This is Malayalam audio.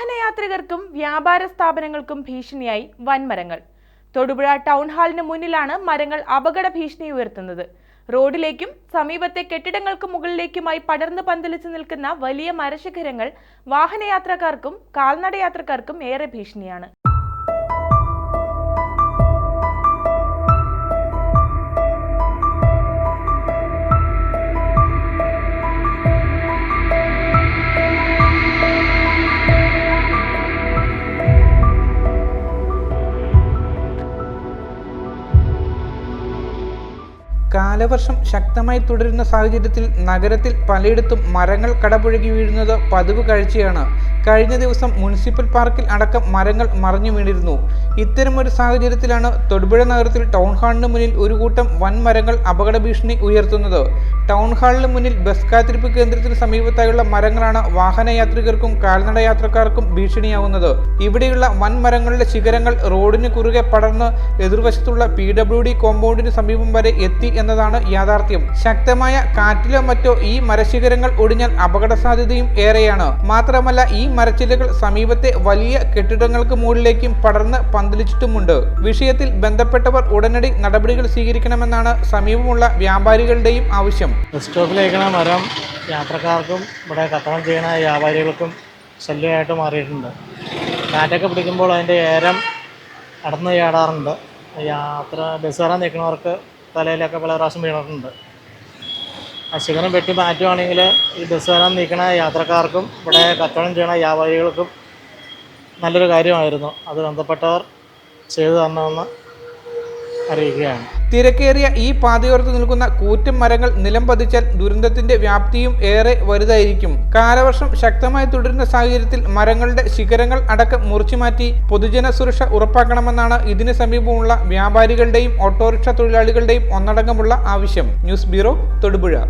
വാഹനയാത്രികർക്കും വ്യാപാര സ്ഥാപനങ്ങൾക്കും ഭീഷണിയായി വൻമരങ്ങൾ. തൊടുപുഴ ടൗൺ ഹാളിന് മുന്നിലാണ് മരങ്ങൾ അപകട ഭീഷണി ഉയർത്തുന്നത്. റോഡിലേക്കും സമീപത്തെ കെട്ടിടങ്ങൾക്ക് മുകളിലേക്കുമായി പടർന്നു പന്തലിച്ചു നിൽക്കുന്ന വലിയ മരശിഖരങ്ങൾ വാഹനയാത്രക്കാർക്കും കാൽനടയാത്രക്കാർക്കും ഏറെ ഭീഷണിയാണ്. കാലവർഷം ശക്തമായി തുടരുന്ന സാഹചര്യത്തിൽ നഗരത്തിൽ പലയിടത്തും മരങ്ങൾ കടപുഴകി വീഴുന്നത് പതിവ് കാഴ്ചയാണ്. കഴിഞ്ഞ ദിവസം മുനിസിപ്പൽ പാർക്കിൽ അടക്കം മരങ്ങൾ മറിഞ്ഞു വീണിരുന്നു. ഇത്തരമൊരു സാഹചര്യത്തിലാണ് തൊടുപുഴ നഗരത്തിൽ ടൗൺ ഹാളിന് മുന്നിൽ ഒരു കൂട്ടം വൻമരങ്ങൾ അപകട ഭീഷണി ഉയർത്തുന്നത്. ടൗൺ ഹാളിന് മുന്നിൽ ബസ് കാത്തിരിപ്പ് കേന്ദ്രത്തിന് സമീപത്തായുള്ള മരങ്ങളാണ് വാഹനയാത്രികർക്കും കാൽനടയാത്രക്കാർക്കും ഭീഷണിയാവുന്നത്. ഇവിടെയുള്ള വൻമരങ്ങളുടെ ശിഖരങ്ങൾ റോഡിന് കുറുകെ പടർന്ന് എതിർവശത്തുള്ള PWD കോമ്പൗണ്ടിന് സമീപം വരെ എത്തി എന്നതാണ് യാഥാർത്ഥ്യം. ശക്തമായ കാറ്റിലോ മറ്റോ ഈ മരശിഖരങ്ങൾ ഒടിഞ്ഞാൽ അപകട സാധ്യതയും ഏറെയാണ്. മാത്രമല്ല ഈ മരച്ചില്ലകൾ സമീപത്തെ വലിയ കെട്ടിടങ്ങൾക്ക് മുകളിലേക്കും പടർന്ന് പന്തലിച്ചിട്ടുമുണ്ട്. വിഷയത്തിൽ ബന്ധപ്പെട്ടവർ ഉടനടി നടപടികൾ സ്വീകരിക്കണമെന്നാണ് സമീപമുള്ള വ്യാപാരികളുടെയും ആവശ്യം. ബസ് സ്റ്റോപ്പിലേക്കണ മരം യാത്രക്കാർക്കും ഇവിടെ കച്ചവടം ചെയ്യുന്ന വ്യാപാരികൾക്കും ശല്യമായിട്ട് മാറിയിട്ടുണ്ട്. കാറ്റൊക്കെ പിടിക്കുമ്പോൾ അതിൻ്റെ ഏരം അടർന്നു ചാടാറുണ്ട്. ബസ് കയറാൻ നിൽക്കുന്നവർക്ക് തലയിലൊക്കെ പല പ്രാവശ്യം വീണിട്ടുണ്ട്. ആ ശിഖരം വെട്ടി മാറ്റുവാണെങ്കിൽ ഈ ബസ് കയറാൻ നിൽക്കുന്ന യാത്രക്കാർക്കും ഇവിടെ കച്ചവടം ചെയ്യുന്ന വ്യാപാരികൾക്കും നല്ലൊരു കാര്യമായിരുന്നു. അത് ബന്ധപ്പെട്ടവർ ചെയ്തു തരണമെന്ന് അറിയിക്കുകയാണ്. തിരക്കേറിയ ഈ പാതയോരത്ത് നിൽക്കുന്ന കൂറ്റൻ മരങ്ങൾ നിലം പതിച്ചാൽ ദുരന്തത്തിന്റെ വ്യാപ്തിയും ഏറെ വലുതായിരിക്കും. കാലവർഷം ശക്തമായി തുടരുന്ന സാഹചര്യത്തിൽ മരങ്ങളുടെ ശിഖരങ്ങൾ അടക്കം മുറിച്ചുമാറ്റി പൊതുജന സുരക്ഷ ഉറപ്പാക്കണമെന്നാണ് ഇതിന് സമീപമുള്ള വ്യാപാരികളുടെയും ഓട്ടോറിക്ഷ തൊഴിലാളികളുടെയും ഒന്നടങ്കമുള്ള ആവശ്യം. News bureau, Thodupuzha.